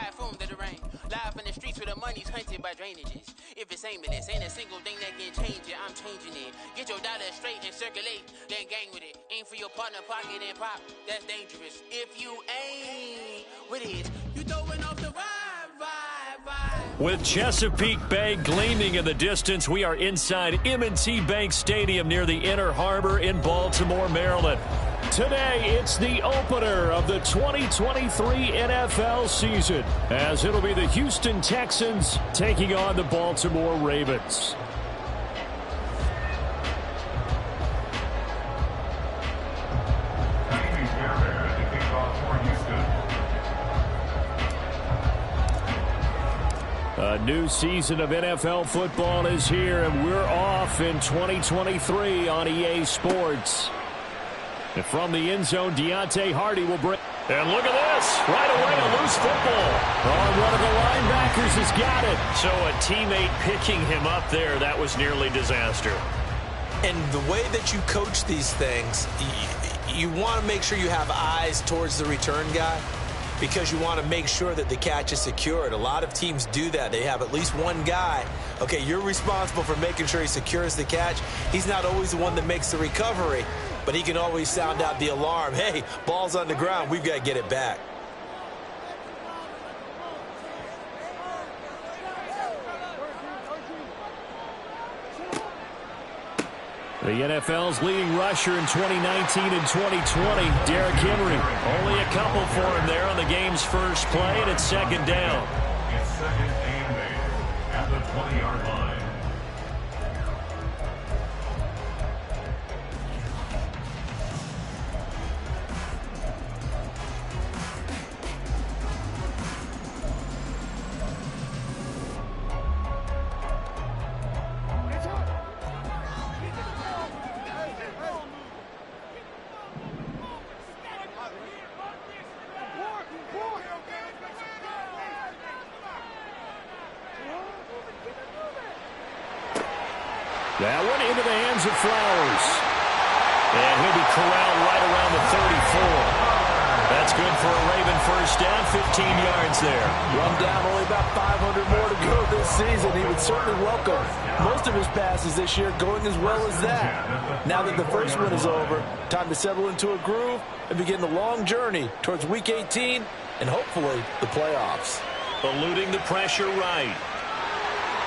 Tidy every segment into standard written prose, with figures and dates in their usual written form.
typhoon to the rain. Live in the streets where the money's hunted by drainages. If it's aimless, ain't a single thing that can change it. I'm changing it. Get your dollar straight and circulate, then gang with it. Aim for your partner, pocket and pop. That's dangerous. If you ain't with it, you throwing off the vibe. With Chesapeake Bay gleaming in the distance, we are inside M&T Bank Stadium near the Inner Harbor in Baltimore, Maryland. Today, it's the opener of the 2023 NFL season, as it'll be the Houston Texans taking on the Baltimore Ravens. A new season of NFL football is here, and we're off in 2023 on EA Sports. And from the end zone, Deontay Hardy will bring... And look at this. Right away, a loose football. One of the linebackers has got it. So a teammate picking him up there, that was nearly disaster. And the way that you coach these things, you want to make sure you have eyes towards the return guy, because you want to make sure that the catch is secured. A lot of teams do that. They have at least one guy. Okay, you're responsible for making sure he secures the catch. He's not always the one that makes the recovery, but he can always sound out the alarm. Hey, ball's on the ground. We've got to get it back. The NFL's leading rusher in 2019 and 2020, Derrick Henry. Only a couple for him there on the game's first play, and it's second down. It's second and 8 at the 20-yard line. That one into the hands of Flowers. And he'll be corralled right around the 34. That's good for a Raven first down, 15 yards there. Run down, only about 500 more to go this season. He would certainly welcome most of his passes this year going as well as that. Now that the first one is over, time to settle into a groove and begin the long journey towards Week 18 and hopefully the playoffs. Eluding the pressure right.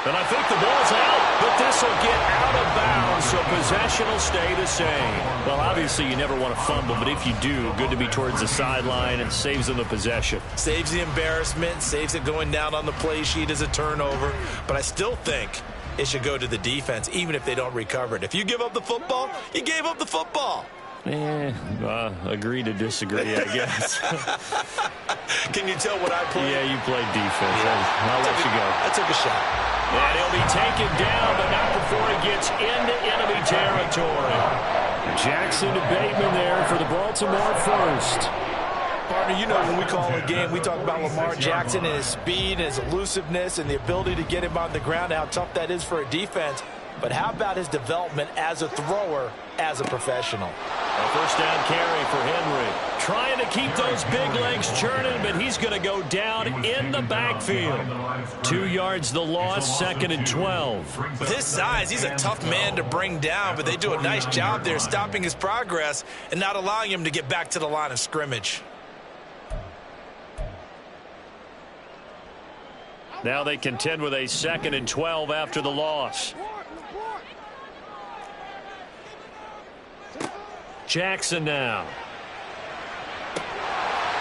And I think the ball's out, but this will get out of bounds, so possession will stay the same. Well, obviously you never want to fumble, but if you do, good to be towards the sideline and saves them the possession. Saves the embarrassment, saves it going down on the play sheet as a turnover, but I still think it should go to the defense, even if they don't recover it. If you give up the football, you gave up the football. Agree to disagree, I guess. Can you tell what I played? Yeah, you played defense. Yeah. I'll let you go. I took a shot. And he'll be taken down, but not before he gets into enemy territory. Jackson to Bateman there for the Baltimore first. Partner, you know when we call a game, we talk about Lamar Jackson and his speed and his elusiveness and the ability to get him on the ground, how tough that is for a defense. But how about his development as a thrower, as a professional? A first down carry for Henry. Trying to keep those big legs churning, but he's going to go down in the backfield. 2 yards the loss, second and 12. With his size, he's a tough man to bring down, but they do a nice job there stopping his progress and not allowing him to get back to the line of scrimmage. Now they contend with a second and 12 after the loss. Jackson now.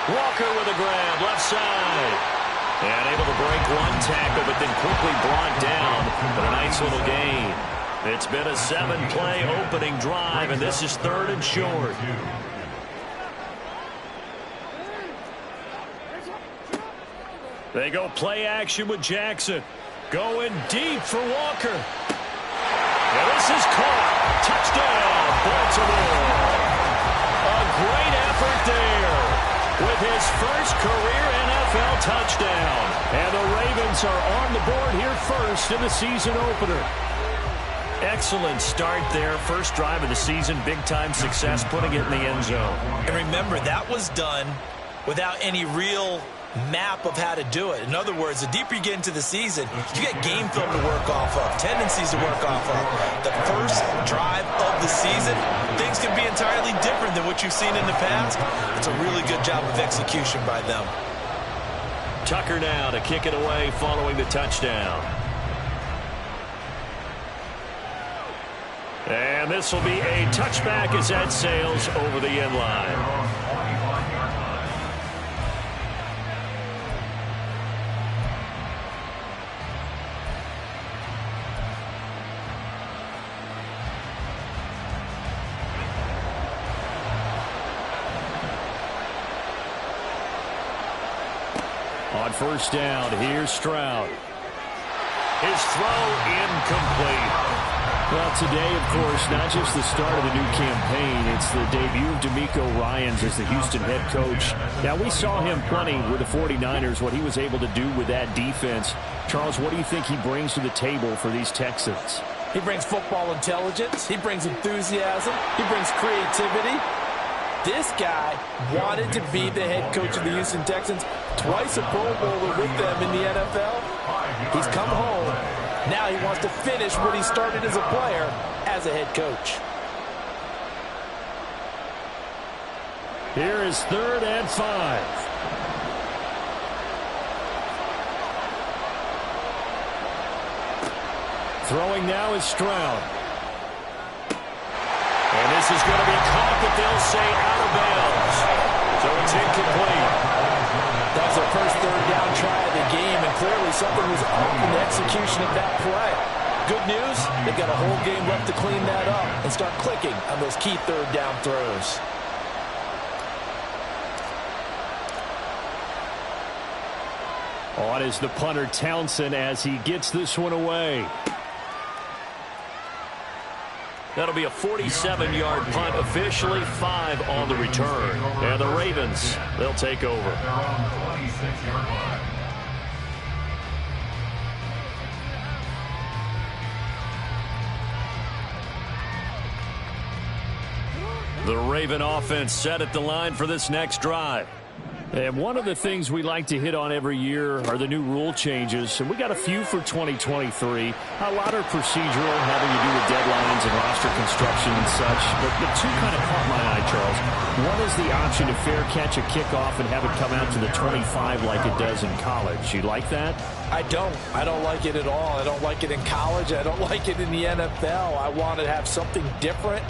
Walker with a grab, left side. And able to break one tackle, but then quickly brought down. But a nice little gain. It's been a 7-play opening drive, and this is third and short. They go play action with Jackson. Going deep for Walker. And this is caught. Touchdown, Baltimore. A great effort there with his first career NFL touchdown. And the Ravens are on the board here first in the season opener. Excellent start there. First drive of the season. Big-time success putting it in the end zone. And remember, that was done without any real map of how to do it. In other words, the deeper you get into the season, you get game film to work off of, tendencies to work off of. The first drive of the season, things can be entirely different than what you've seen in the past. It's a really good job of execution by them. Tucker now to kick it away following the touchdown. And this will be a touchback as that sails over the end line. On first down, here's Stroud. His throw incomplete. Well, today, of course, not just the start of the new campaign, it's the debut of D'Amico Ryans as the Houston head coach. Now, we saw him plenty with the 49ers, what he was able to do with that defense. Charles, what do you think he brings to the table for these Texans? He brings football intelligence. He brings enthusiasm. He brings creativity. This guy wanted to be the head coach of the Houston Texans, twice a Pro Bowler with them in the NFL. He's come home. Now he wants to finish what he started as a player as a head coach. Here is 3rd and 5. Throwing now is Stroud. And this is going to be caught, but they'll say out of bounds. So it's incomplete. That was their first 3rd down try of the game, and clearly something was off in the execution of that play. Good news, they've got a whole game left to clean that up and start clicking on those key 3rd down throws. On is the punter Townsend as he gets this one away. That'll be a 47-yard punt, officially 5 on the return. And the Ravens, they'll take over. The Raven offense set at the line for this next drive. And one of the things we like to hit on every year are the new rule changes. And we got a few for 2023. A lot are procedural, having to do with deadlines and roster construction and such. But the two kind of caught my eye, Charles. One is the option to fair catch a kickoff and have it come out to the 25 like it does in college. You like that? I don't. I don't like it at all. I don't like it in college. I don't like it in the NFL. I want to have something different.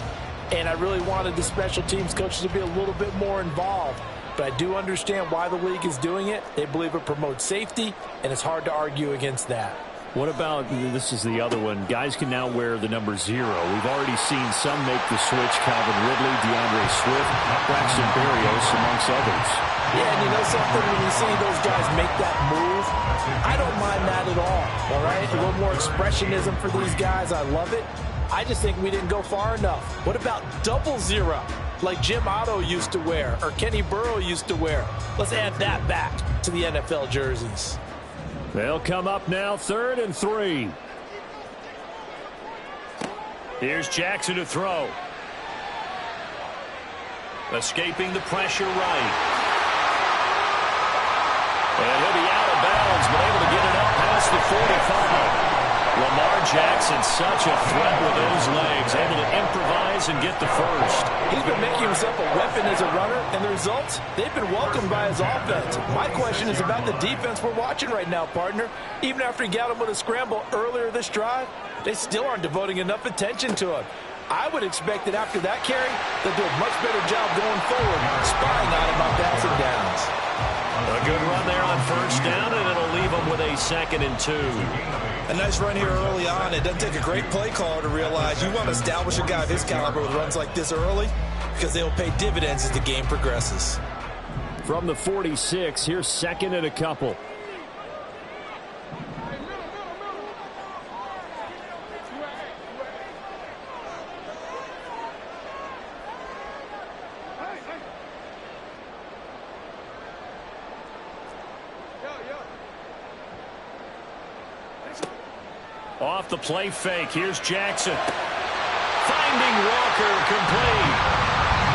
And I really wanted the special teams coaches to be a little bit more involved. But I do understand why the league is doing it. They believe it promotes safety, and it's hard to argue against that. What about, this is the other one, guys can now wear the number 0. We've already seen some make the switch, Calvin Ridley, DeAndre Swift, Braxton Berrios, amongst others. Yeah, and you know something, when you see those guys make that move, I don't mind that at all right? A little more expressionism for these guys, I love it. I just think we didn't go far enough. What about double 0? Like Jim Otto used to wear, or Kenny Burrow used to wear. Let's add that back to the NFL jerseys. They'll come up now, 3rd and 3. Here's Jackson to throw. Escaping the pressure right. And he'll be out of bounds, but able to get it up past the 45. Lamar Jackson, such a threat with those legs, able to improvise and get the first. He's been making himself a weapon as a runner, and the results, they've been welcomed by his offense. My question is about the defense we're watching right now, partner. Even after he got him with a scramble earlier this drive, they still aren't devoting enough attention to him. I would expect that after that carry, they'll do a much better job going forward, spying on him on passing downs. A good run there on first down, and it'll leave them with a 2nd and 2. A nice run here early on. It doesn't take a great play caller to realize you want to establish a guy of his caliber with runs like this early because they will pay dividends as the game progresses. From the 46, here's 2nd and a couple. Off the play fake, here's Jackson. Finding Walker complete.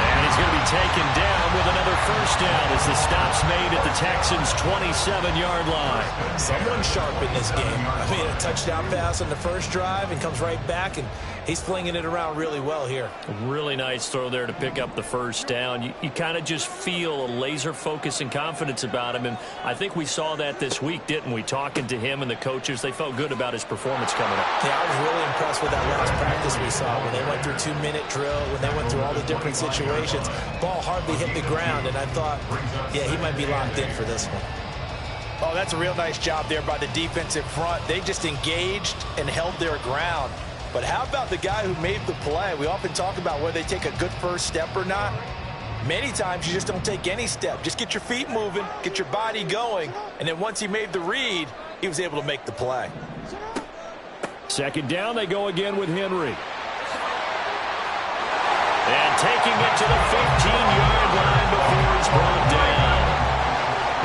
And he's going to be taken down on with another first down as the stop's made at the Texans' 27-yard line. Someone sharp in this game. I mean, a touchdown pass on the first drive and comes right back, and he's flinging it around really well here. Really nice throw there to pick up the first down. You kind of just feel a laser focus and confidence about him, and I think we saw that this week, didn't we? Talking to him and the coaches, they felt good about his performance coming up. Yeah, I was really impressed with that last practice we saw when they went through 2-minute drill, when they went through all the different situations. Ball hardly hit the ground, and I thought, yeah, he might be locked in for this one. Oh, that's a real nice job there by the defensive front. They just engaged and held their ground. But how about the guy who made the play? We often talk about whether they take a good first step or not. Many times you just don't take any step. Just get your feet moving, get your body going, and then once he made the read, he was able to make the play. Second down, they go again with Henry. And taking it to the 15-yard line before he's brought down.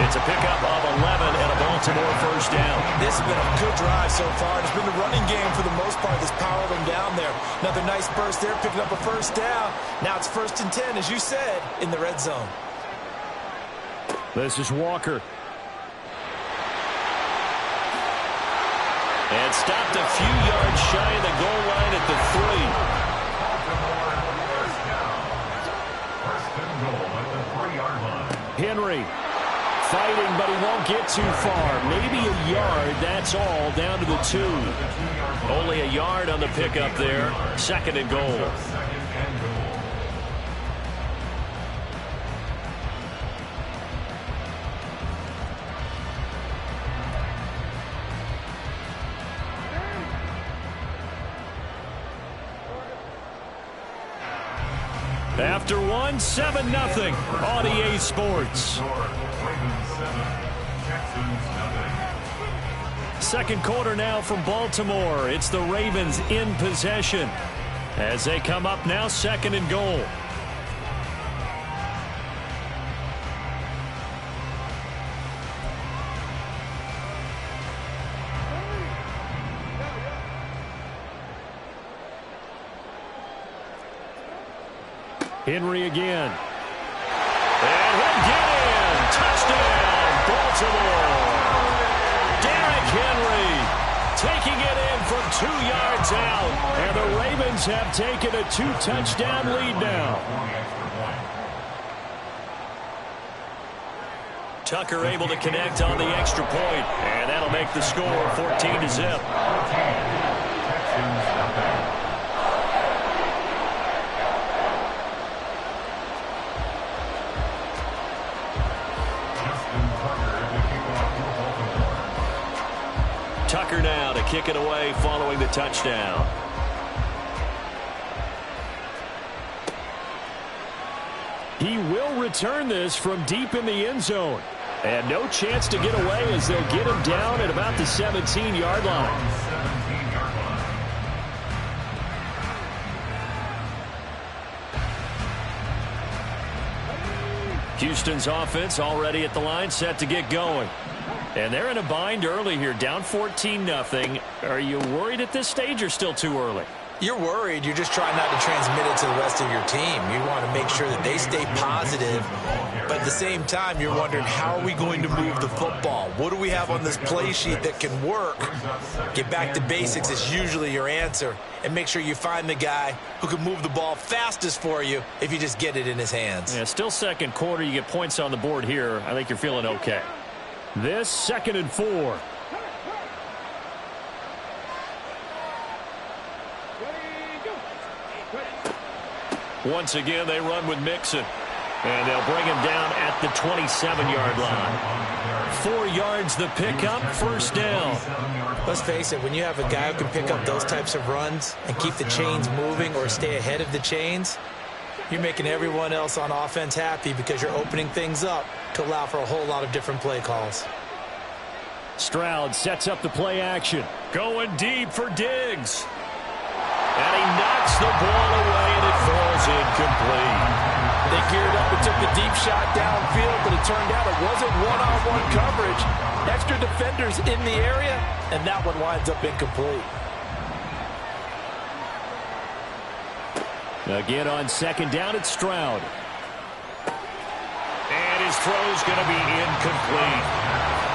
It's a pickup of 11 and a Baltimore first down. This has been a good drive so far. It's been the running game for the most part that's powered them down there. Another nice burst there, picking up a first down. Now it's 1st and 10, as you said, in the red zone. This is Walker. And stopped a few yards shy of the goal line at the 3. Henry fighting, but he won't get too far. Maybe a yard, that's all, down to the 2. Only a yard on the pickup there. 2nd and goal. After one, 7-0 on EA Sports. Second quarter now from Baltimore. It's the Ravens in possession as they come up now 2nd and goal. Henry again. And he'll get in. Touchdown, Baltimore. Derrick Henry taking it in from 2 yards out. And the Ravens have taken a 2-touchdown lead now. Tucker able to connect on the extra point. And that'll make the score 14-0. Tucker now to kick it away following the touchdown. He will return this from deep in the end zone. And no chance to get away as they'll get him down at about the 17-yard line. Houston's offense already at the line, set to get going. And they're in a bind early here, down 14-0. Are you worried at this stage or still too early? You're worried. You're just trying not to transmit it to the rest of your team. You want to make sure that they stay positive. But at the same time, you're wondering, how are we going to move the football? What do we have on this play sheet that can work? Get back to basics is usually your answer. And make sure you find the guy who can move the ball fastest for you if you just get it in his hands. Yeah, still second quarter. You get points on the board here. I think you're feeling okay. This 2nd and 4. Once again, they run with Mixon. And they'll bring him down at the 27-yard line. 4 yards the pickup, first down. Let's face it, when you have a guy who can pick up those types of runs and keep the chains moving or stay ahead of the chains, you're making everyone else on offense happy because you're opening things up to allow for a whole lot of different play calls. Stroud sets up the play action. Going deep for Diggs. And he knocks the ball away, and it falls incomplete. They geared up and took the deep shot downfield, but it turned out it wasn't one-on-one coverage. Extra defenders in the area, and that one winds up incomplete. Again on 2nd down, it's Stroud. His throw's going to be incomplete.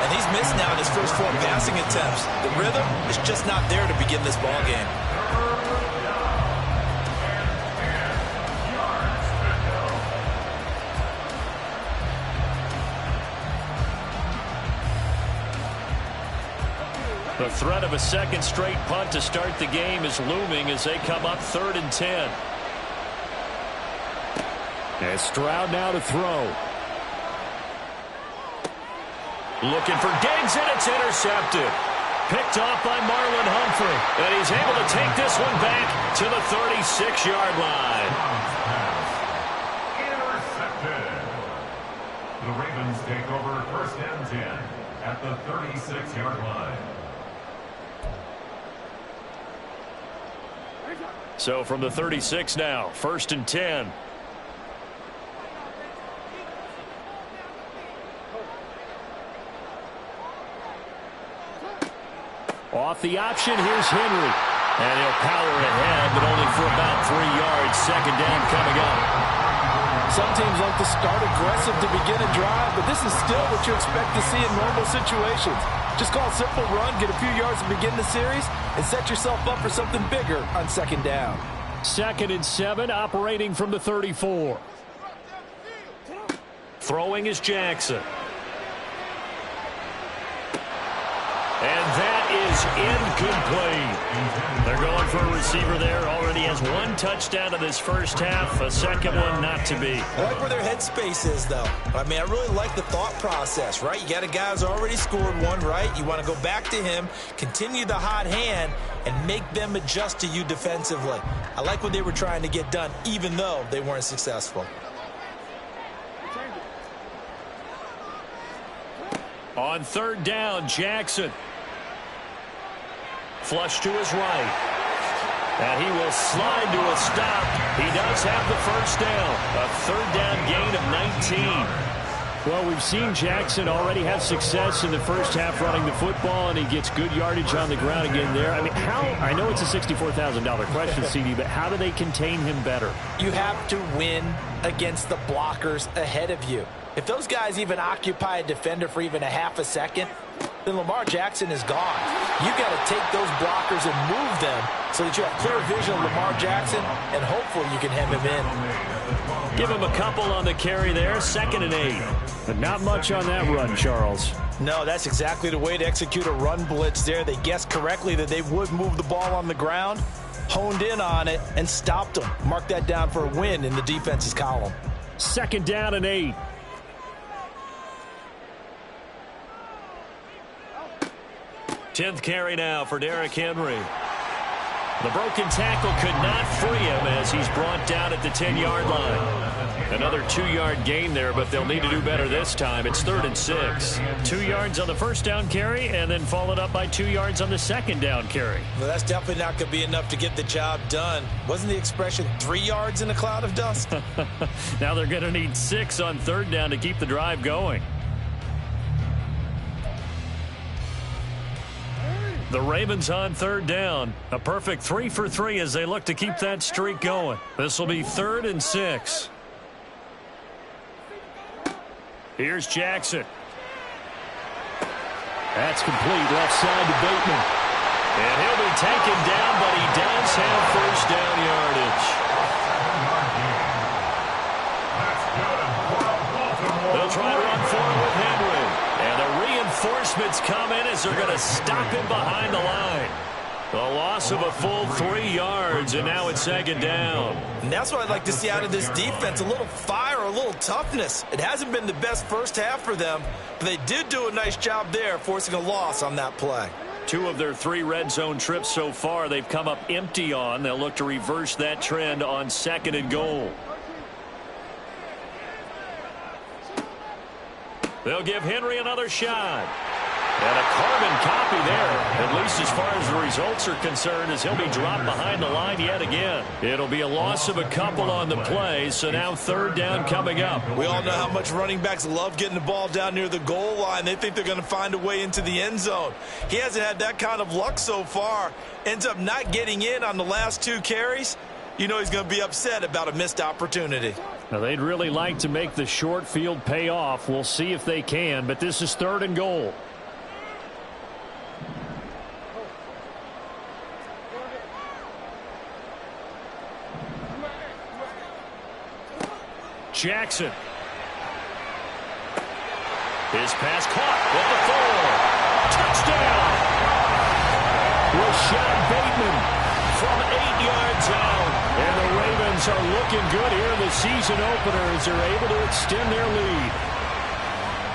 And he's missed now in his first 4 passing attempts. The rhythm is just not there to begin this ball game. The threat of a second straight punt to start the game is looming as they come up 3rd and 10. And Stroud now to throw. Looking for Diggs, and it's intercepted. Picked off by Marlon Humphrey. And he's able to take this one back to the 36-yard line. Intercepted. The Ravens take over 1st and 10 at the 36-yard line. So from the 36 now, 1st and 10. Off the option, here's Henry. And he'll power ahead, but only for about 3 yards. 2nd down coming up. Some teams like to start aggressive to begin a drive, but this is still what you expect to see in normal situations. Just call a simple run, get a few yards to begin the series, and set yourself up for something bigger on 2nd down. 2nd and 7, operating from the 34. Throwing is Jackson. And that is incomplete. They're going for a receiver there. Already has 1 touchdown in this first half. A second one not to be. I like where their headspace is, though. I mean, I really like the thought process, right? You got a guy who's already scored one, right? You want to go back to him, continue the hot hand, and make them adjust to you defensively. I like what they were trying to get done, even though they weren't successful. On 3rd down, Jackson. Flush to his right. And he will slide to a stop. He does have the 1st down. A 3rd down gain of 19. Well, we've seen Jackson already have success in the first half running the football, and he gets good yardage on the ground again there. I mean, I know it's a $64,000 question, CD, but how do they contain him better? You have to win against the blockers ahead of you. If those guys even occupy a defender for even a half a second, then Lamar Jackson is gone. You've got to take those blockers and move them so that you have clear vision of Lamar Jackson, and hopefully you can hem him in. Give him a couple on the carry there, 2nd and 8. But not much on that run, Charles. No, that's exactly the way to execute a run blitz there. They guessed correctly that they would move the ball on the ground, honed in on it, and stopped them. Mark that down for a win in the defense's column. 2nd down and 8. Tenth carry now for Derrick Henry. The broken tackle could not free him as he's brought down at the 10-yard line. Another 2-yard gain there, but they'll need to do better this time. It's 3rd and 6. 2 yards on the 1st down carry, and then followed up by 2 yards on the 2nd down carry. Well, that's definitely not going to be enough to get the job done. Wasn't the expression 3 yards in a cloud of dust? Now they're going to need 6 on 3rd down to keep the drive going. The Ravens on 3rd down. A perfect 3 for 3 as they look to keep that streak going. This will be 3rd and 6. Here's Jackson. That's complete. Left side to Bateman. And he'll be taken down, but he does have 1st down yardage. They'll try to run forward with Henry. And the reinforcements come in as they're going to stop him behind the line. The loss of a full 3 yards, and now it's 2nd down. And that's what I'd like to see out of this defense, a little fire, a little toughness. It hasn't been the best first half for them, but they did do a nice job there, forcing a loss on that play. 2 of their 3 red zone trips so far they've come up empty on. They'll look to reverse that trend on 2nd and goal. They'll give Henry another shot. And a carbon copy there, at least as far as the results are concerned, as he'll be dropped behind the line yet again. It'll be a loss of a couple on the play, so now 3rd down coming up. We all know how much running backs love getting the ball down near the goal line. They think they're going to find a way into the end zone. He hasn't had that kind of luck so far. Ends up not getting in on the last 2 carries. you know he's going to be upset about a missed opportunity. Now, they'd really like to make the short field pay off. We'll see if they can, but this is 3rd and goal. Jackson. His pass caught with the 4. Touchdown! Rashad Bateman from 8 yards out. And the Ravens are looking good here in the season opener as they're able to extend their lead.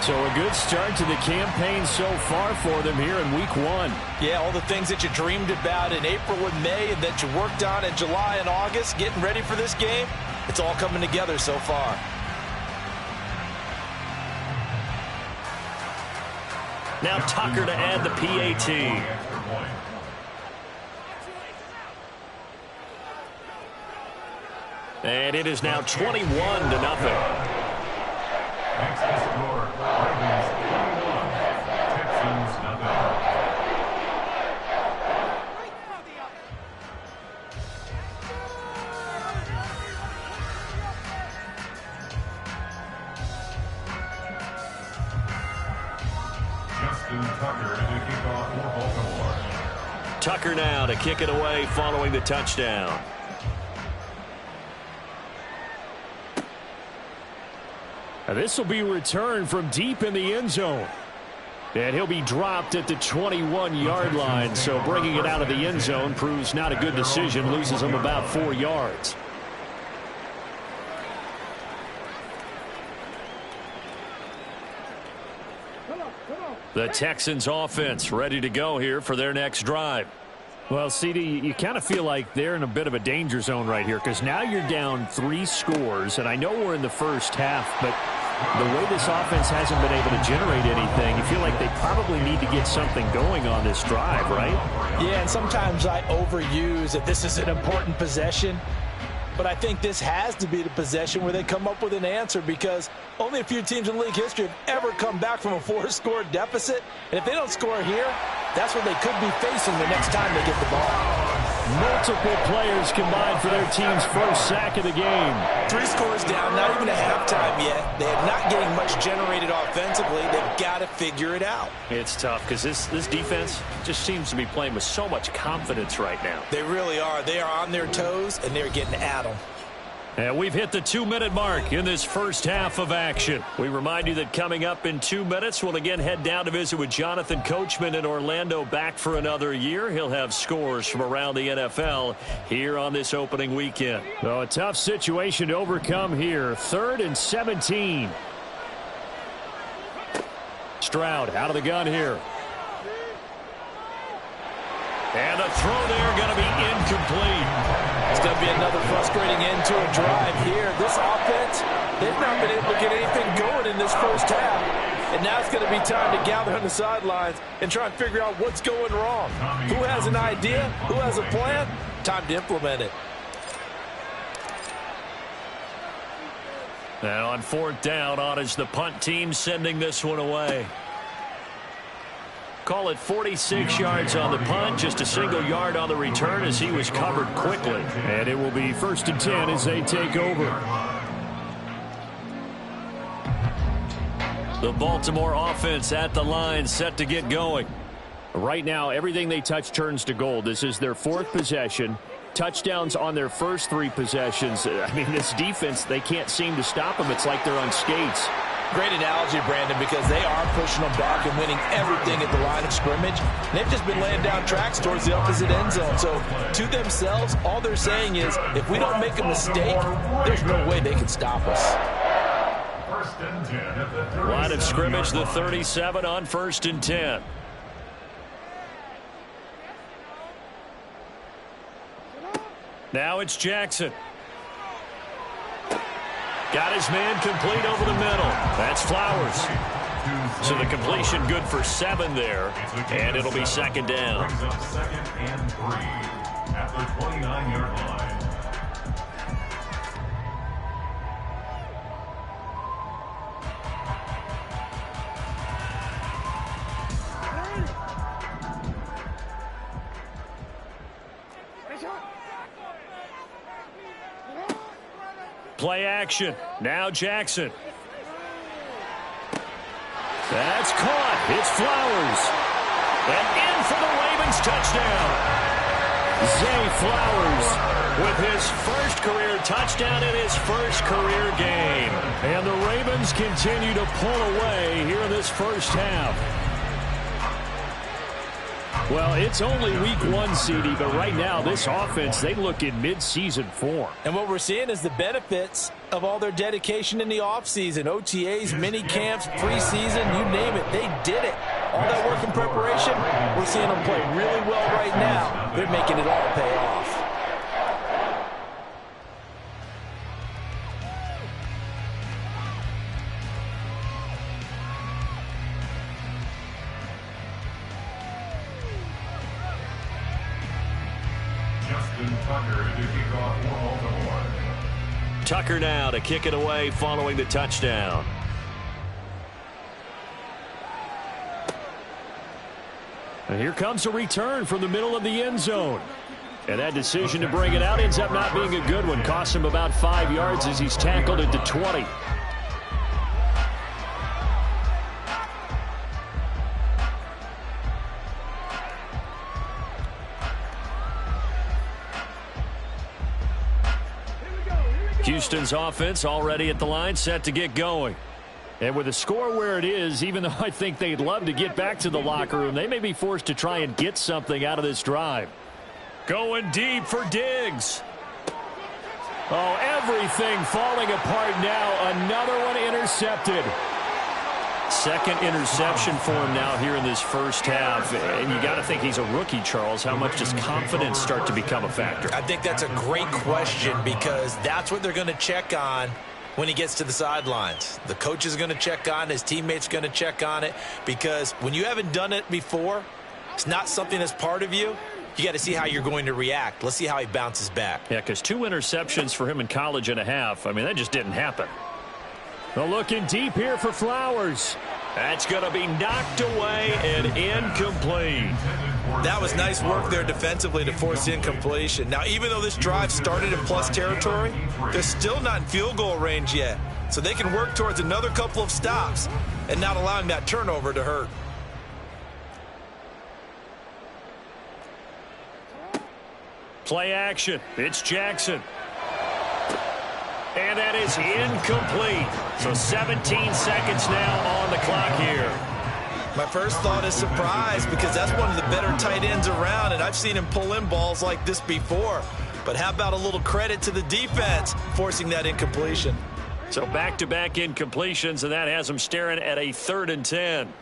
So a good start to the campaign so far for them here in week 1. Yeah, all the things that you dreamed about in April and May and that you worked on in July and August, getting ready for this game, it's all coming together so far. Now Tucker to add the PAT. And it is now 21-0. Next to score, Ravens 21, Texans nothing. Tucker to kick off for Baltimore. Tucker now to kick it away following the touchdown. Now this will be returned from deep in the end zone. And he'll be dropped at the 21-yard line. So bringing it out of the end zone proves not a good decision. Loses him about 4 yards. The Texans offense ready to go here for their next drive. Well, CD, you kind of feel like they're in a bit of a danger zone right here because now you're down 3 scores, and I know we're in the first half, but the way this offense hasn't been able to generate anything, you feel like they probably need to get something going on this drive, right? Yeah, and sometimes I overuse that this is an important possession. But I think this has to be the possession where they come up with an answer because only a few teams in league history have ever come back from a 4-score deficit. And if they don't score here, that's what they could be facing the next time they get the ball. Multiple players combined for their team's first sack of the game. 3 scores down, not even a halftime yet. They are not getting much generated offensively. They've got to figure it out. It's tough because this defense just seems to be playing with so much confidence right now. They really are. They are on their toes, and they're getting at them. And we've hit the 2-minute mark in this first half of action. We remind you that coming up in 2 minutes, we'll again head down to visit with Jonathan Coachman in Orlando, back for another year. He'll have scores from around the NFL here on this opening weekend. So a tough situation to overcome here. 3rd and 17. Stroud out of the gun here. And a throw there going to be incomplete. It's going to be another frustrating end to a drive here. This offense, they've not been able to get anything going in this first half. And now it's going to be time to gather on the sidelines and try and figure out what's going wrong. Who has an idea? Who has a plan? Time to implement it. Now on 4th down, on is the punt team sending this one away. Call it 46 yards on the punt, just a single yard on the return as he was covered quickly. And it will be 1st and 10 as they take over. The Baltimore offense at the line, set to get going. Right now, everything they touch turns to gold. This is their 4th possession. Touchdowns on their first 3 possessions. I mean, this defense, they can't seem to stop them. It's like they're on skates. Great analogy, Brandon, because they are pushing them back and winning everything at the line of scrimmage. They've just been laying down tracks towards the opposite end zone. So to themselves, all they're saying is, if we don't make a mistake, there's no way they can stop us. Line of scrimmage, the 37 on 1st and 10. Now it's Jackson. Got his man complete over the middle. That's Flowers. So the completion good for 7 there. And it'll be 2nd down. 2nd and 3 at the 29-yard line. Play action. Now Jackson. That's caught. It's Flowers. And in for the Ravens touchdown. Zay Flowers with his first career touchdown in his first career game. And the Ravens continue to pull away here in this first half. Well, it's only week 1, CD, but right now this offense, they look in mid-season form. And what we're seeing is the benefits of all their dedication in the offseason. OTAs, mini camps, preseason, you name it, they did it. All that work in preparation, we're seeing them play really well right now. They're making it all pay off. Tucker now to kick it away following the touchdown. And here comes a return from the middle of the end zone. And that decision to bring it out ends up not being a good one. Cost him about 5 yards as he's tackled at the 20. Houston's offense already at the line, set to get going. And with the score where it is, even though I think they'd love to get back to the locker room, they may be forced to try and get something out of this drive. Going deep for Diggs. Oh, everything falling apart now. Another one intercepted. Second interception for him now here in this first half. And you got to think he's a rookie, Charles. How much does confidence start to become a factor? I think that's a great question because that's what they're going to check on when he gets to the sidelines. The coach is going to check on it. His teammates are going to check on it because when you haven't done it before, it's not something that's part of you. You got to see how you're going to react. Let's see how he bounces back. Yeah, because 2 interceptions for him in college and a half. I mean, that just didn't happen. Well, looking deep here for Flowers. That's going to be knocked away and incomplete. That was nice work there defensively to force incompletion. Now, even though this drive started in plus territory, they're still not in field goal range yet. So they can work towards another couple of stops and not allowing that turnover to hurt. Play action. It's Jackson. And that is incomplete. So 17 seconds now on the clock here. My first thought is surprise because that's one of the better tight ends around, and I've seen him pull in balls like this before. But how about a little credit to the defense forcing that incompletion? So back-to-back incompletions, and that has him staring at a 3rd and 10.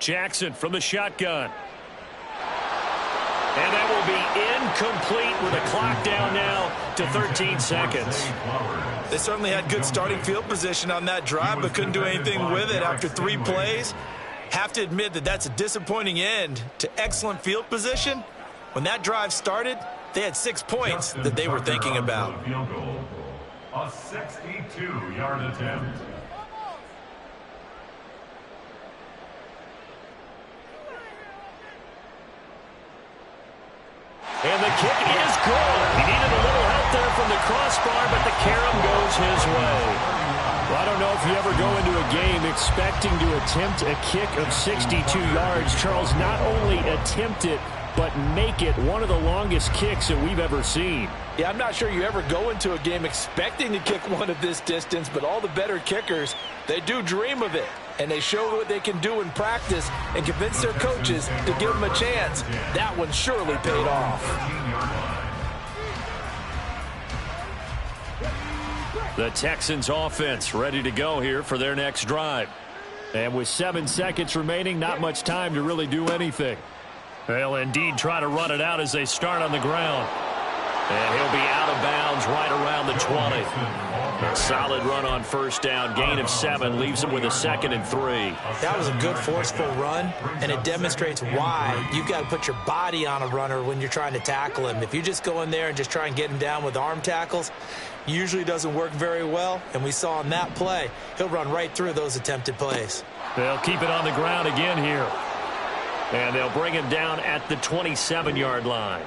Jackson from the shotgun. And that will be incomplete with a clock down now to 13 seconds. They certainly had good starting field position on that drive, but couldn't do anything with it after 3 plays. Have to admit that that's a disappointing end to excellent field position. When that drive started, they had 6 points that they were thinking about. A 62-yard attempt. And the kick is good. He needed a little help there from the crossbar, but the carom goes his way. Well, I don't know if you ever go into a game expecting to attempt a kick of 62 yards. Charles, not only attempt it, but make it one of the longest kicks that we've ever seen. Yeah, I'm not sure you ever go into a game expecting to kick one of this distance, but all the better kickers, they do dream of it. And they show what they can do in practice and convince their coaches to give them a chance. That one surely paid off. The Texans offense ready to go here for their next drive. And with 7 seconds remaining, not much time to really do anything. They'll indeed try to run it out as they start on the ground. And he'll be out of bounds right around the 20. A solid run on first down. Gain of 7 leaves him with a 2nd and 3. That was a good forceful run, and it demonstrates why you've got to put your body on a runner when you're trying to tackle him. If you just go in there and just try and get him down with arm tackles, usually doesn't work very well. And we saw on that play, he'll run right through those attempted plays. They'll keep it on the ground again here. And they'll bring him down at the 27-yard line.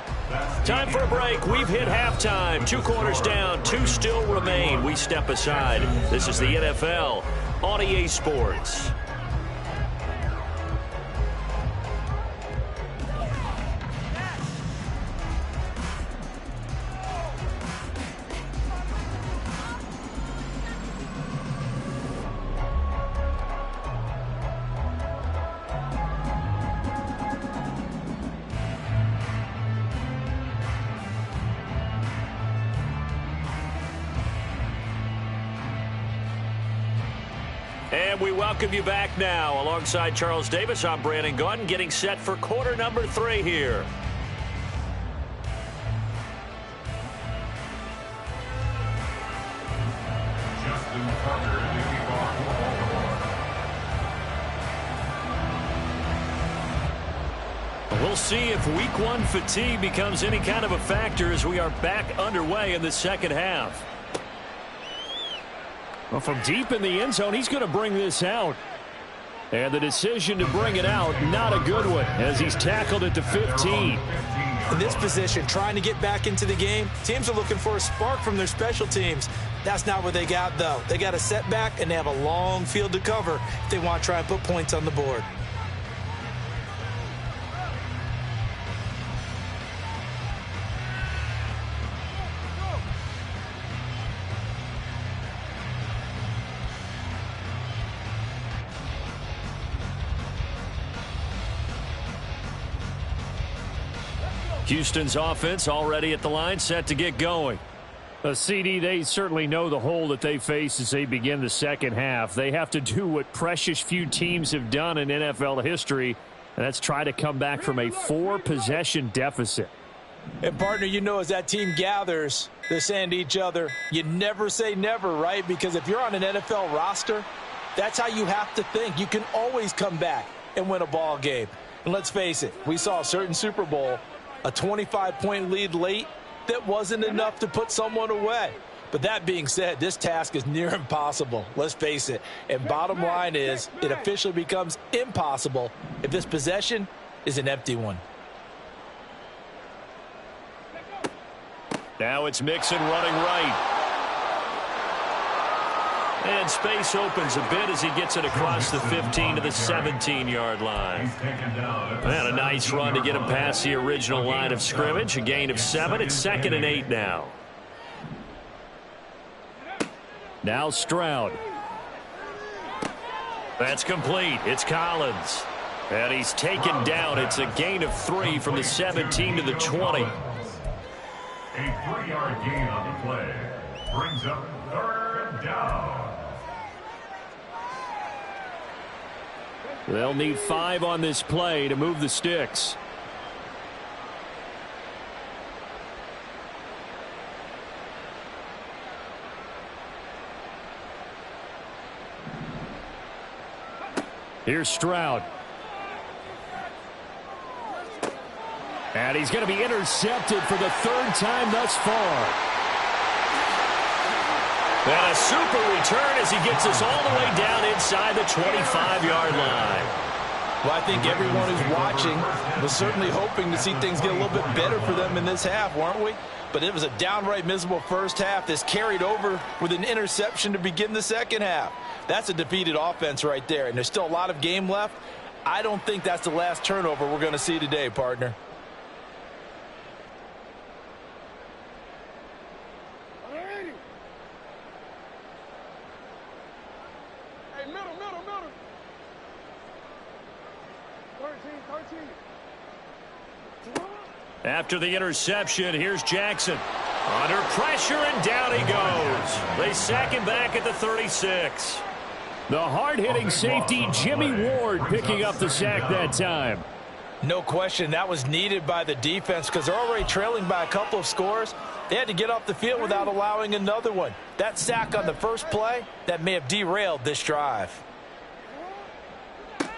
Time for a break. We've hit halftime. 2 quarters down, 2 still remain. We step aside. This is the NFL on EA Sports. And we welcome you back now. Alongside Charles Davis, I'm Brandon Gaudin, getting set for quarter number 3 here. We'll see if week 1 fatigue becomes any kind of a factor as we are back underway in the second half. Well, from deep in the end zone, he's going to bring this out. And the decision to bring it out, not a good one, as he's tackled at the 15. In this position, trying to get back into the game, teams are looking for a spark from their special teams. That's not what they got, though. They got a setback, and they have a long field to cover if they want to try and put points on the board. Houston's offense already at the line, set to get going. CD, they certainly know the hole that they face as they begin the second half. They have to do what precious few teams have done in NFL history, and that's try to come back from a 4-possession deficit. And, partner, you know, as that team gathers, they're saying to each other, you never say never, right? Because if you're on an NFL roster, that's how you have to think. You can always come back and win a ball game. And let's face it, we saw a certain Super Bowl, a 25-point lead late, that wasn't enough to put someone away. But that being said, this task is near impossible. Let's face it. And bottom line is, it officially becomes impossible if this possession is an empty one. Now it's Mixon running right. And space opens a bit as he gets it across the 15 to the 17-yard line. And a nice run to get him past the original line of scrimmage. A gain of 7. It's 2nd and 8 now. Now Stroud. That's complete. It's Collins. And he's taken down. It's a gain of 3 from the 17 to the 20. A 3-yard gain on the play brings up 3rd down. They'll need 5 on this play to move the sticks. Here's Stroud. And he's going to be intercepted for the 3rd time thus far. And a super return as he gets us all the way down inside the 25-yard line. Well, I think everyone who's watching was certainly hoping to see things get a little bit better for them in this half, weren't we? But it was a downright miserable first half that's carried over with an interception to begin the second half. That's a defeated offense right there, and there's still a lot of game left. I don't think that's the last turnover we're going to see today, partner. After the interception, here's Jackson. Under pressure, and down he goes. They sack him back at the 36. The hard-hitting safety, Jimmy Ward, picking up the sack that time. No question, that was needed by the defense because they're already trailing by a couple of scores. They had to get off the field without allowing another one. That sack on the first play, that may have derailed this drive.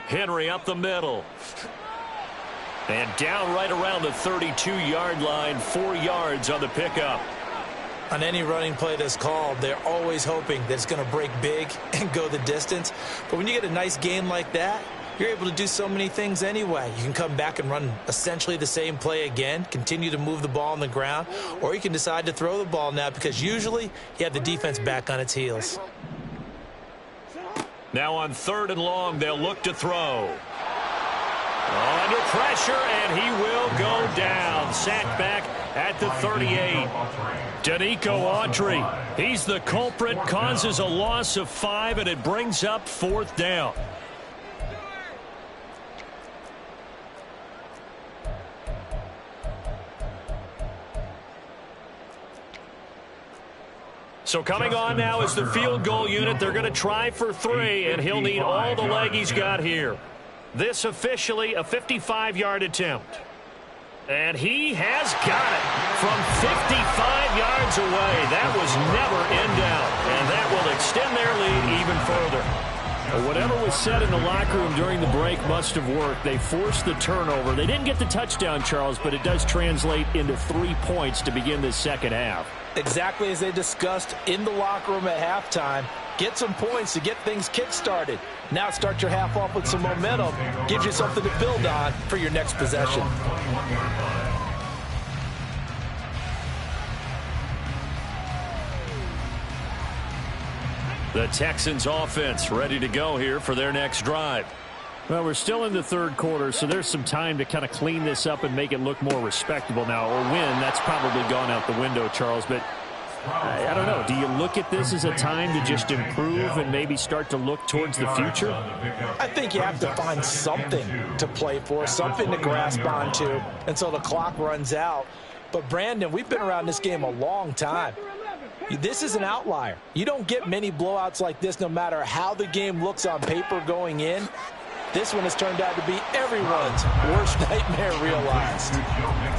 Henry up the middle. And down right around the 32-yard line, 4 yards on the pickup. On any running play that's called, they're always hoping that it's going to break big and go the distance. But when you get a nice gain like that, you're able to do so many things anyway. You can come back and run essentially the same play again, continue to move the ball on the ground, or you can decide to throw the ball now because usually you have the defense back on its heels. Now on 3rd and long, they'll look to throw. Under pressure, and he will go down. Sacked back at the 38. Danico Autry, he's the culprit, causes a loss of 5, and it brings up 4th down. So coming on now is the field goal unit. They're going to try for 3, and he'll need all the leg he's got here. This officially a 55-yard attempt. And he has got it from 55 yards away. That was never in doubt, and that will extend their lead even further. Well, whatever was said in the locker room during the break must have worked. They forced the turnover. They didn't get the touchdown, Charles, but it does translate into 3 points to begin this second half. Exactly as they discussed in the locker room at halftime. Get some points to get things kick-started. Now start your half off with some momentum. Gives you something to build on for your next possession. The Texans offense ready to go here for their next drive. Well, we're still in the 3rd quarter, so there's some time to kind of clean this up and make it look more respectable now. Or win, that's probably gone out the window, Charles. But I don't know. Do you look at this as a time to just improve and maybe start to look towards the future? I think you have to find something to play for, something to grasp onto until the clock runs out. But, Brandon, we've been around this game a long time. This is an outlier. You don't get many blowouts like this no matter how the game looks on paper going in. This one has turned out to be everyone's worst nightmare realized.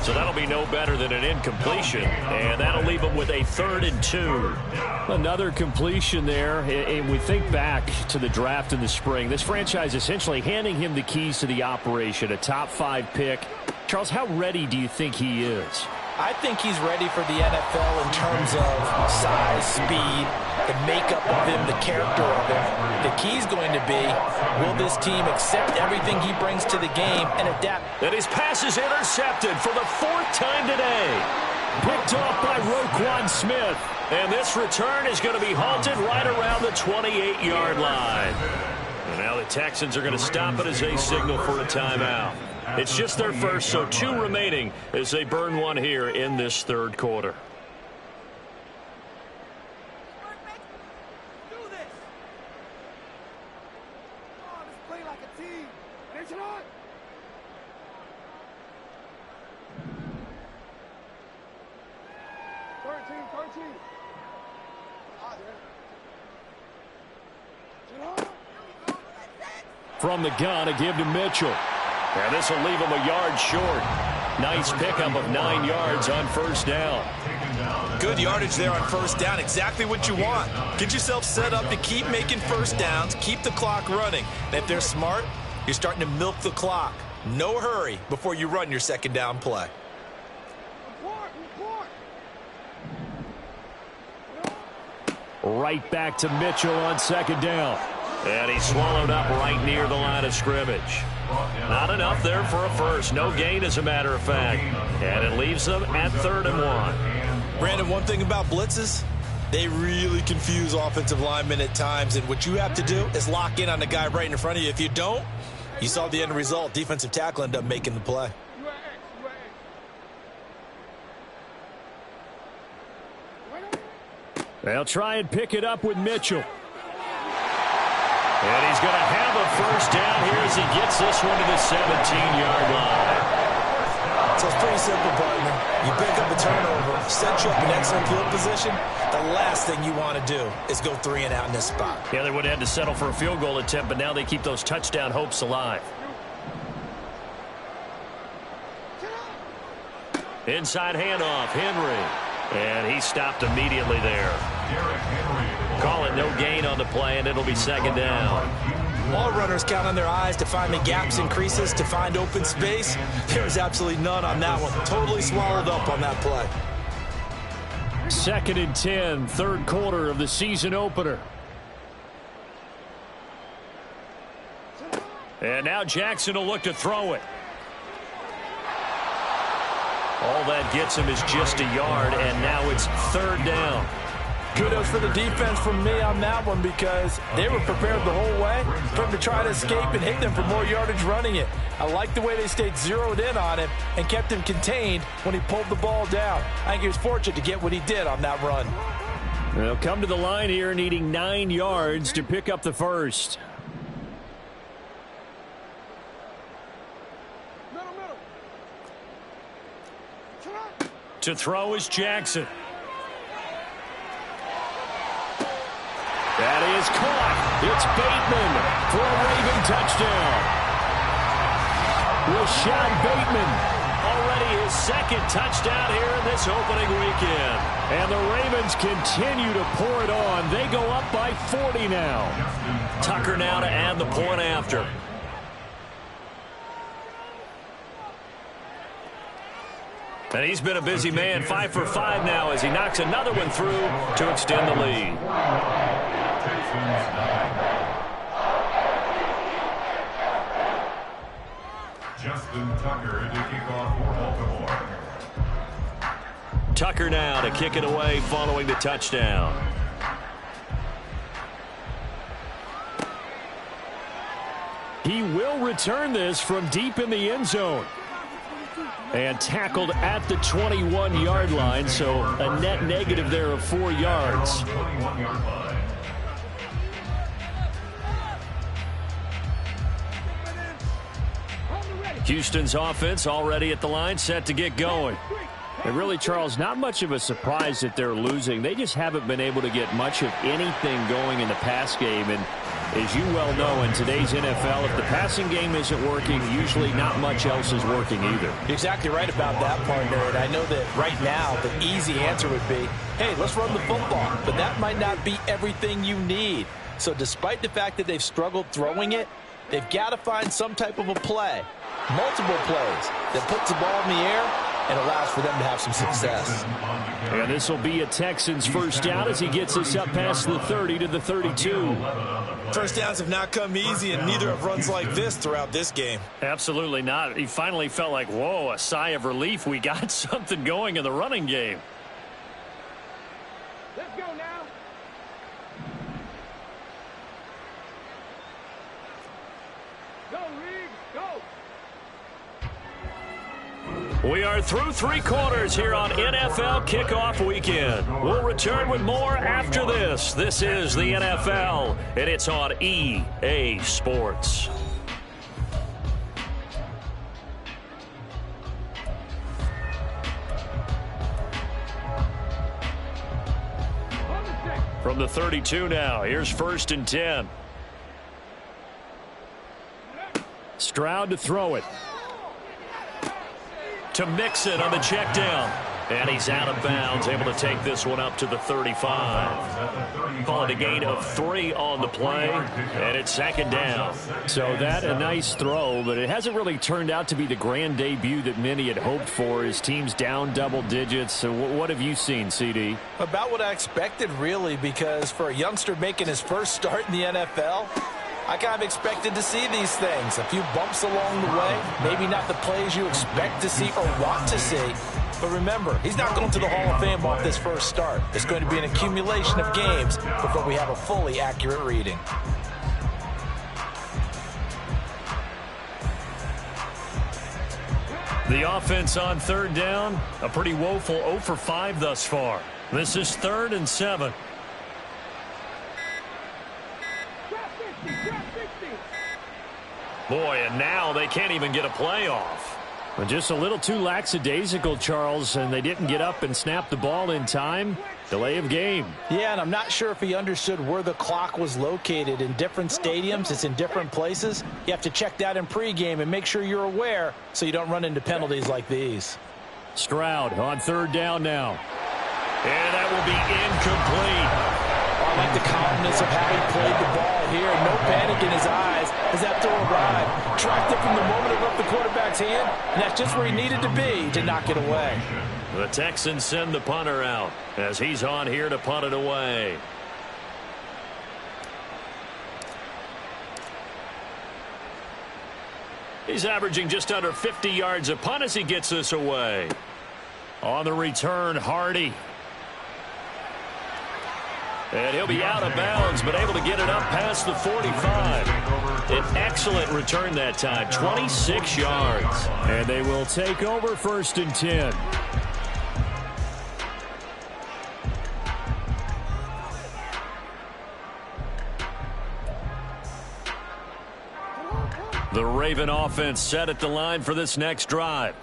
So that'll be no better than an incompletion, and that'll leave them with a 3rd and 2. Another completion there, and we think back to the draft in the spring. This franchise essentially handing him the keys to the operation, a top 5 pick. Charles, how ready do you think he is? I think he's ready for the NFL in terms of size, speed, the makeup of him, the character of him. The key's going to be, will this team accept everything he brings to the game and adapt? And his pass is intercepted for the 4th time today. Picked off by Roquan Smith. And this return is going to be halted right around the 28-yard line. And now the Texans are going to stop it as they signal for a timeout. It's just their first, so 2 remaining as they burn one here in this 3rd quarter. From the gun, a give to Mitchell. And this will leave him a yard short. Nice pickup of 9 yards on 1st down. Good yardage there on 1st down. Exactly what you want. Get yourself set up to keep making 1st downs, keep the clock running. And if they're smart, you're starting to milk the clock. No hurry before you run your 2nd down play. Right back to Mitchell on 2nd down. And he's swallowed up right near the line of scrimmage. Not enough there for a first. No gain, as a matter of fact. And it leaves them at 3rd and 1. Brandon, one thing about blitzes, they really confuse offensive linemen at times. And what you have to do is lock in on the guy right in front of you. If you don't, you saw the end result. Defensive tackle ended up making the play. They'll try and pick it up with Mitchell. And he's going to have a 1st down here as he gets this one to the 17-yard line. So it's pretty simple, partner. You pick up a turnover, set you up in excellent field position. The last thing you want to do is go 3 and out in this spot. Yeah, they would have had to settle for a field goal attempt, but now they keep those touchdown hopes alive. Inside handoff, Henry. And he stopped immediately there. Call it no gain on the play, and it'll be 2nd down. All runners count on their eyes to find the gaps and creases, to find open space. There's absolutely none on that one. Totally swallowed up on that play. 2nd and 10, 3rd quarter of the season opener. And now Jackson will look to throw it. All that gets him is just a yard, and now it's 3rd down. Kudos for the defense from me on that one, because they were prepared the whole way for him to try to escape and hit them for more yardage running it. I like the way they stayed zeroed in on him and kept him contained when he pulled the ball down. I think he was fortunate to get what he did on that run. They'll come to the line here needing 9 yards to pick up the first. To throw is Jackson. That is caught. It's Bateman for a Raven touchdown. Rashad Bateman, already his 2nd touchdown here in this opening weekend. And the Ravens continue to pour it on. They go up by 40 now. Tucker now to add the point after. And he's been a busy man, 5 for 5 now as he knocks another one through to extend the lead. Justin Tucker to kick off for Baltimore. Tucker now to kick it away following the touchdown. He will return this from deep in the end zone. And tackled at the 21-yard line, so a net negative there of 4 yards. Houston's offense already at the line, set to get going. And really, Charles, not much of a surprise that they're losing. They just haven't been able to get much of anything going in the pass game. And as you well know, in today's NFL, if the passing game isn't working, usually not much else is working either. You're exactly right about that, partner. And I know that right now the easy answer would be, hey, let's run the football. But that might not be everything you need. So despite the fact that they've struggled throwing it, they've got to find some type of a play, multiple plays, that puts the ball in the air and allows for them to have some success. And this will be a Texans first down as he gets this up past the 30 to the 32. First downs have not come easy, and neither have runs like this throughout this game. Absolutely not. He finally felt like, whoa, a sigh of relief. We got something going in the running game. Let's go now. Go, Reed, go. We are through 3 quarters here on NFL Kickoff Weekend. We'll return with more after this. This is the NFL, and it's on EA Sports. From the 32 now, here's 1st and 10. Stroud to throw it. To mix it on the check down. And he's out of bounds, able to take this one up to the 35. Call it a gain of 3 on the play, and it's 2nd down. So that a nice throw, but it hasn't really turned out to be the grand debut that many had hoped for. His team's down double digits. So what have you seen, CD? About what I expected, really, because for a youngster making his first start in the NFL, I kind of expected to see these things. A few bumps along the way, maybe not the plays you expect to see or want to see. But remember, he's not going to the Hall of Fame off this first start. It's going to be an accumulation of games before we have a fully accurate reading. The offense on 3rd down, a pretty woeful 0 for 5 thus far. This is 3rd and 7. Boy, and now they can't even get a play off. Well, just a little too lackadaisical, Charles, and they didn't get up and snap the ball in time. Delay of game. Yeah, and I'm not sure if he understood where the clock was located. In different stadiums, it's in different places. You have to check that in pregame and make sure you're aware so you don't run into penalties like these. Stroud on 3rd down now. And that will be incomplete. I like the calmness of how he played the ball here. No panic in his eyes as that throw arrived. Tracked it from the moment it left the quarterback's hand, and that's just where he needed to be to knock it away. The Texans send the punter out as he's on here to punt it away. He's averaging just under 50 yards a punt as he gets this away. On the return, Hardy. And he'll be out of bounds, but able to get it up past the 45. An excellent return that time, 26 yards. And they will take over 1st and 10. The Raven offense set at the line for this next drive.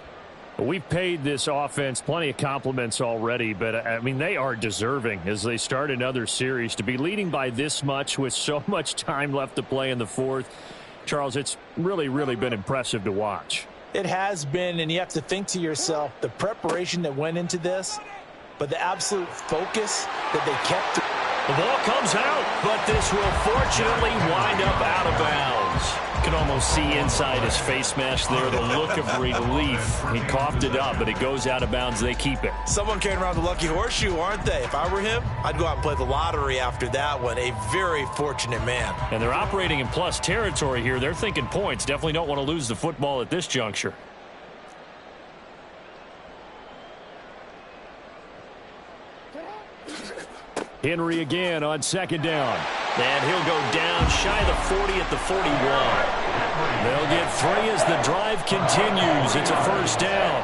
We've paid this offense plenty of compliments already, but, I mean, they are deserving as they start another series. To be leading by this much with so much time left to play in the 4th, Charles, it's really, really been impressive to watch. It has been, and you have to think to yourself, the preparation that went into this, but the absolute focus that they kept. The ball comes out, but this will fortunately wind up out of bounds. You can almost see inside his face mask there the look of relief. He coughed it up, but it goes out of bounds. They keep it. Someone carrying around the lucky horseshoe, aren't they? If I were him, I'd go out and play the lottery after that one. A very fortunate man. And they're operating in plus territory here. They're thinking points. Definitely don't want to lose the football at this juncture. Henry again on 2nd down. And he'll go down shy of the 40 at the 41. They'll get 3 as the drive continues. It's a 1st down.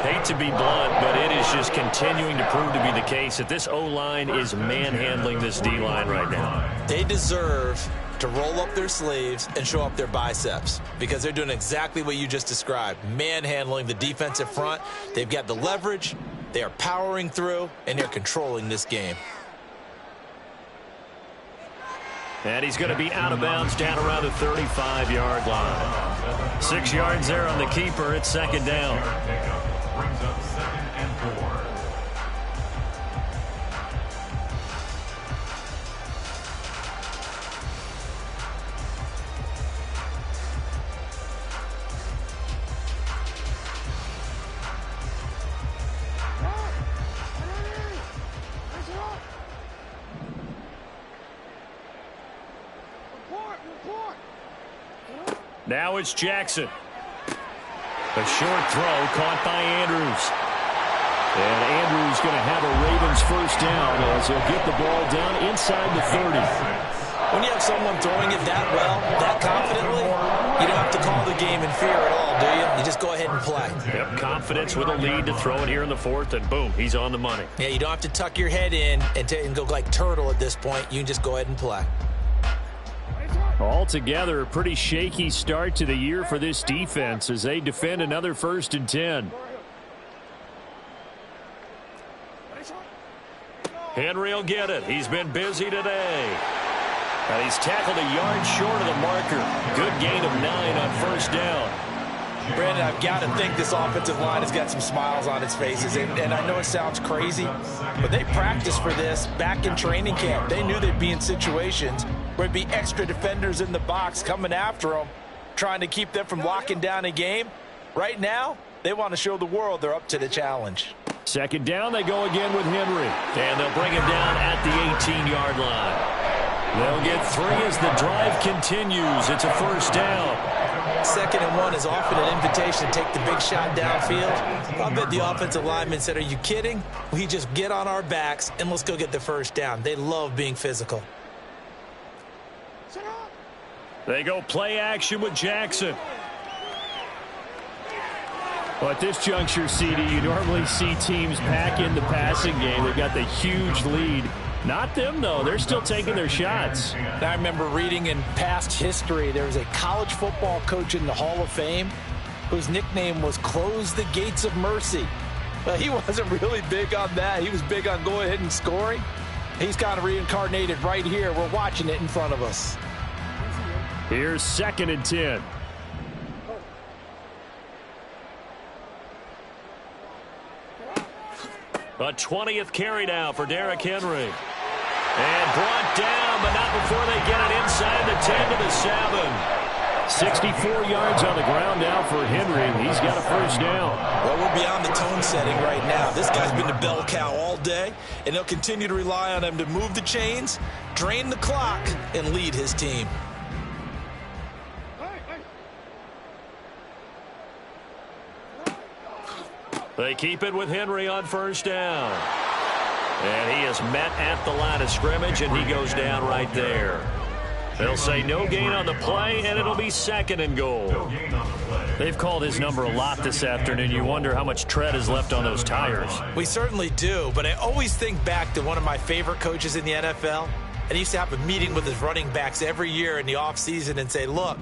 Hate to be blunt, but it is just continuing to prove to be the case that this O-line is manhandling this D-line right now. They deserve to roll up their sleeves and show up their biceps because they're doing exactly what you just described, manhandling the defensive front. They've got the leverage, they are powering through, and they're controlling this game. And he's going to be out of bounds down around the 35-yard line. 6 yards there on the keeper. It's 2nd down. Brings up 2nd and 4. Now it's Jackson. A short throw caught by Andrews. And Andrews going to have a Ravens 1st down as he'll get the ball down inside the 30. When you have someone throwing it that well, that confidently, you don't have to call the game in fear at all, do you? You just go ahead and play. Yep, confidence with a lead to throw it here in the 4th, and boom, he's on the money. Yeah, you don't have to tuck your head in and go like turtle at this point. You can just go ahead and play. Altogether, a pretty shaky start to the year for this defense as they defend another 1st and 10. Henry will get it. He's been busy today. And he's tackled a yard short of the marker. Good gain of 9 on 1st down. Brandon, I've got to think this offensive line has got some smiles on its faces. And I know it sounds crazy, but they practiced for this back in training camp. They knew they'd be in situations where there'd be extra defenders in the box coming after them, trying to keep them from locking down a game. Right now, they want to show the world they're up to the challenge. 2nd down, they go again with Henry. And they'll bring him down at the 18-yard line. They'll get 3 as the drive continues. It's a 1st down. 2nd and 1 is often an invitation to take the big shot downfield. I bet the offensive lineman said, are you kidding? We just get on our backs and let's go get the 1st down. They love being physical. They go play action with Jackson. Well, at this juncture, CD, you normally see teams pack in the passing game. They've got the huge lead. Not them, though. They're still taking their shots. I remember reading in past history, there was a college football coach in the Hall of Fame whose nickname was Close the Gates of Mercy. But he wasn't really big on that. He was big on going ahead and scoring. He's kind of reincarnated right here. We're watching it in front of us. Here's 2nd and 10. A 20th carry now for Derrick Henry. And brought down, but not before they get it inside the 10 to the 7. 64 yards on the ground now for Henry. He's got a 1st down. Well, we're beyond the tone setting right now. This guy's been the bell cow all day, and they'll continue to rely on him to move the chains, drain the clock, and lead his team. They keep it with Henry on first down. And he is met at the line of scrimmage, and he goes down right there. They'll say no gain on the play, and it'll be 2nd and goal. They've called his number a lot this afternoon. You wonder how much tread is left on those tires. We certainly do, but I always think back to one of my favorite coaches in the NFL. And he used to have a meeting with his running backs every year in the offseason and say, look,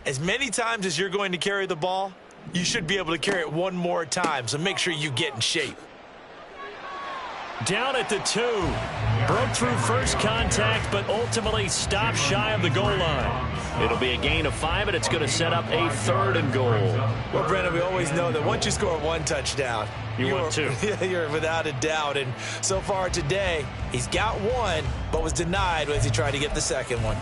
as many times as you're going to carry the ball, you should be able to carry it one more time, so make sure you get in shape. Down at the 2. Broke through first contact, but ultimately stopped shy of the goal line. It'll be a gain of 5, and it's going to set up a 3rd and goal. Well, Brandon, we always know that once you score 1 touchdown, you're 2. You're without a doubt. And so far today, he's got 1, but was denied as he tried to get the 2nd one.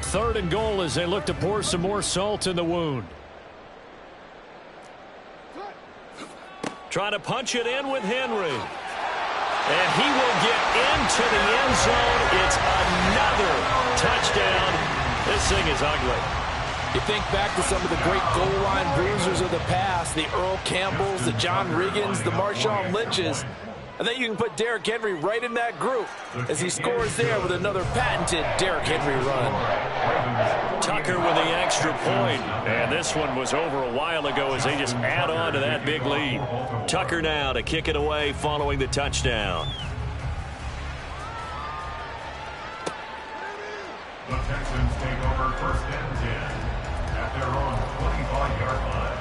3rd and goal as they look to pour some more salt in the wound. Trying to punch it in with Henry. And he will get into the end zone. It's another touchdown. This thing is ugly. You think back to some of the great goal line bruisers of the past, the Earl Campbells, the John Riggins, the Marshawn Lynches. I think you can put Derrick Henry right in that group as he scores there with another patented Derrick Henry run. Tucker with the extra point. And this one was over a while ago as they just add on to that big lead. Tucker now to kick it away following the touchdown. The Texans take over 1st and 10 at their own 25-yard line.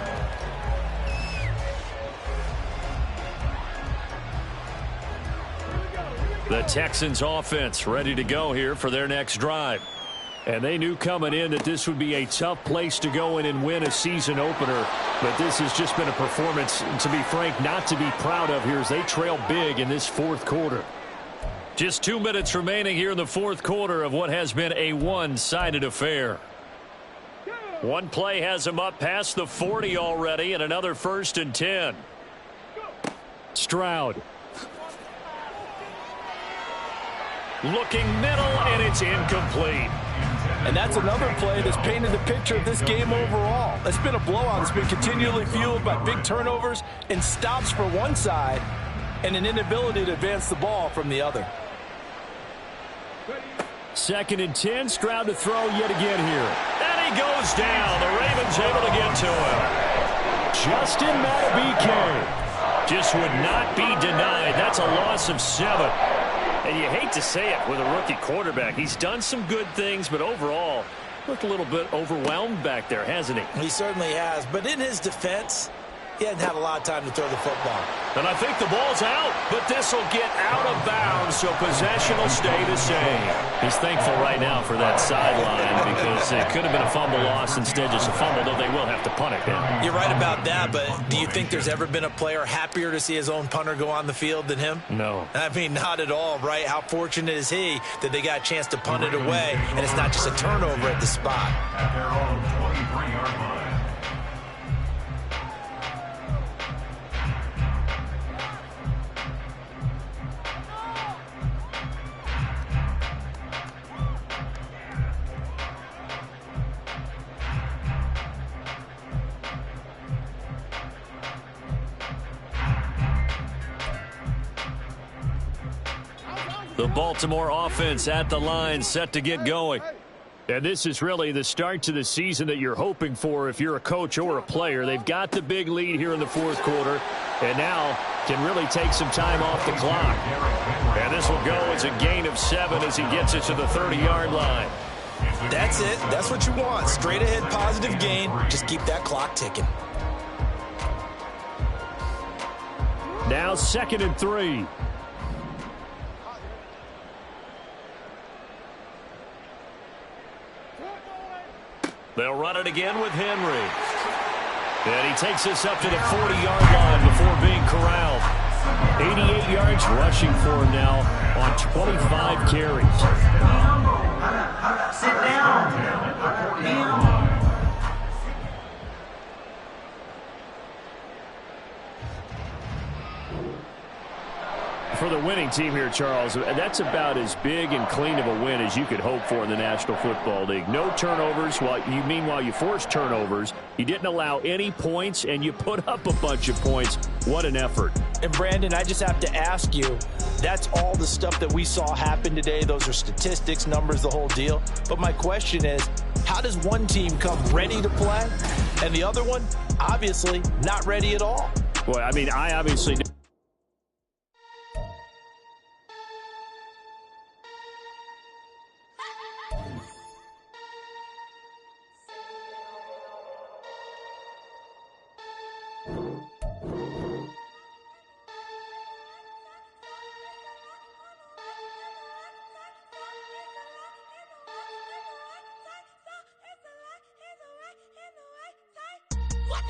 The Texans offense ready to go here for their next drive. And they knew coming in that this would be a tough place to go in and win a season opener. But this has just been a performance, to be frank, not to be proud of here as they trail big in this 4th quarter. Just 2 minutes remaining here in the 4th quarter of what has been a one-sided affair. One play has him up past the 40 already, and another 1st and 10. Stroud. Looking middle, and it's incomplete. And that's another play that's painted the picture of this game overall. It's been a blowout. It's been continually fueled by big turnovers and stops for one side and an inability to advance the ball from the other. 2nd and 10. Stroud to throw yet again here. And he goes down. The Ravens able to get to him. Justin Madubuike just would not be denied. That's a loss of 7. And you hate to say it with a rookie quarterback. He's done some good things, but overall, looked a little bit overwhelmed back there, hasn't he? He certainly has. But in his defense, he hadn't had a lot of time to throw the football. And I think the ball's out, but this will get out of bounds, so possession will stay the same. He's thankful right now for that sideline because it could have been a fumble loss, instead just a fumble, though they will have to punt it then. You're right about that, but do you think there's ever been a player happier to see his own punter go on the field than him? No. I mean, not at all, right? How fortunate is he that they got a chance to punt it away, and it's not just a turnover at the spot. At their own 23-yard line. The Baltimore offense at the line, set to get going. And this is really the start to the season that you're hoping for if you're a coach or a player. They've got the big lead here in the 4th quarter, and now can really take some time off the clock. And this will go as a gain of 7 as he gets it to the 30-yard line. That's it. That's what you want. Straight ahead positive gain. Just keep that clock ticking. Now 2nd and 3. They'll run it again with Henry. And he takes us up to the 40-yard line before being corralled. 88 yards rushing for him now on 25 carries. Sit down. For the winning team here, Charles, that's about as big and clean of a win as you could hope for in the National Football League. No turnovers. Meanwhile, you forced turnovers. You didn't allow any points, and you put up a bunch of points. What an effort. And, Brandon, I just have to ask you, that's all the stuff that we saw happen today. Those are statistics, numbers, the whole deal. But my question is, how does one team come ready to play, and the other one, obviously, not ready at all? Boy, I mean, I obviously do. What?